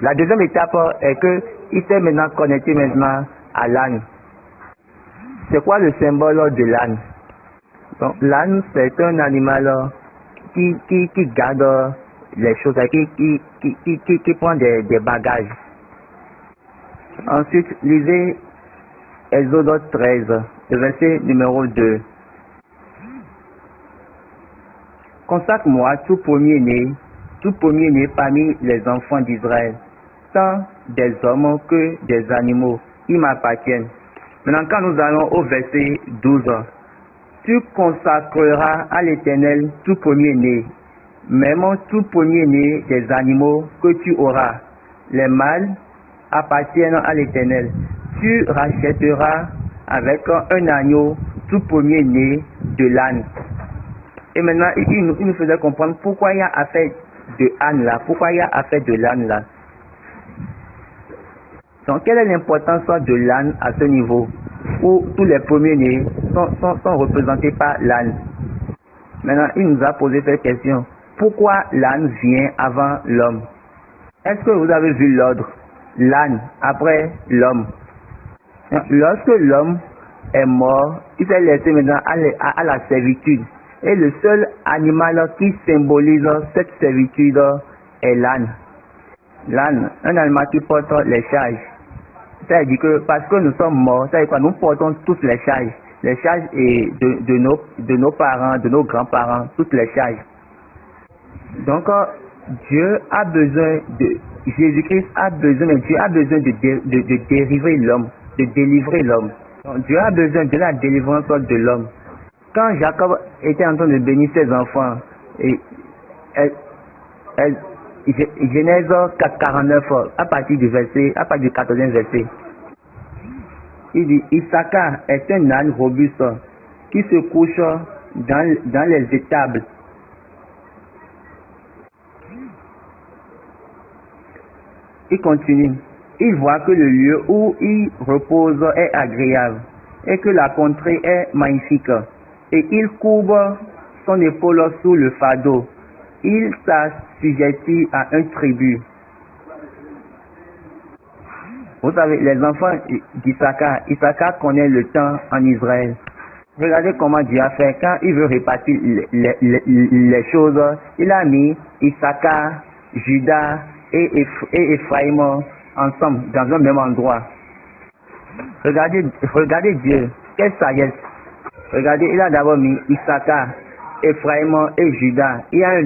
la deuxième étape est que il s'est maintenant connecté maintenant à l'âne. C'est quoi le symbole de l'âne? Donc l'âne, c'est un animal qui garde les choses, qui prend des bagages. Ensuite, lisez Exode 13, le verset numéro 2. Consacre-moi tout premier-né parmi les enfants d'Israël, tant des hommes que des animaux, ils m'appartiennent. Maintenant, quand nous allons au verset 12, tu consacreras à l'Éternel tout premier-né, même tout premier-né des animaux que tu auras. Les mâles appartiennent à l'Éternel. Tu rachèteras avec un agneau tout premier-né de l'âne. Et maintenant, il nous faisait comprendre pourquoi il y a affaire de âne là, pourquoi il y a affaire de l'âne là. Donc, quelle est l'importance de l'âne à ce niveau où tous les premiers-nés sont représentés par l'âne? Maintenant, il nous a posé cette question. Pourquoi l'âne vient avant l'homme? Est-ce que vous avez vu l'ordre? L'âne après l'homme. Lorsque l'homme est mort, il s'est laissé maintenant à la servitude. Et le seul animal qui symbolise cette servitude est l'âne. L'âne, un animal qui porte les charges. C'est-à-dire que parce que nous sommes morts, c'est-à-dire que nous portons tous les charges. Les charges de nos parents, de nos grands-parents, toutes les charges. Donc, Dieu a besoin de... Jésus-Christ a besoin, mais Dieu a besoin de délivrer l'homme, de délivrer l'homme. Donc, Dieu a besoin de la délivrance de l'homme. Quand Jacob était en train de bénir ses enfants, Genèse 49, à partir du 14e verset, il dit, Issachar est un âne robuste qui se couche dans les étables. Il continue. Il voit que le lieu où il repose est agréable et que la contrée est magnifique. Et il courbe son épaule sous le fardeau. Il s'assujettit à un tribut. Vous savez, les enfants d'Issachar connaissent le temps en Israël. Regardez comment Dieu a fait. Quand il veut répartir les choses, il a mis Issachar, Juda et Ephraïm ensemble dans un même endroit. Regardez Dieu, quelle sagesse. Regardez, il a d'abord mis Issachar, Ephraïm et Juda. Il y a un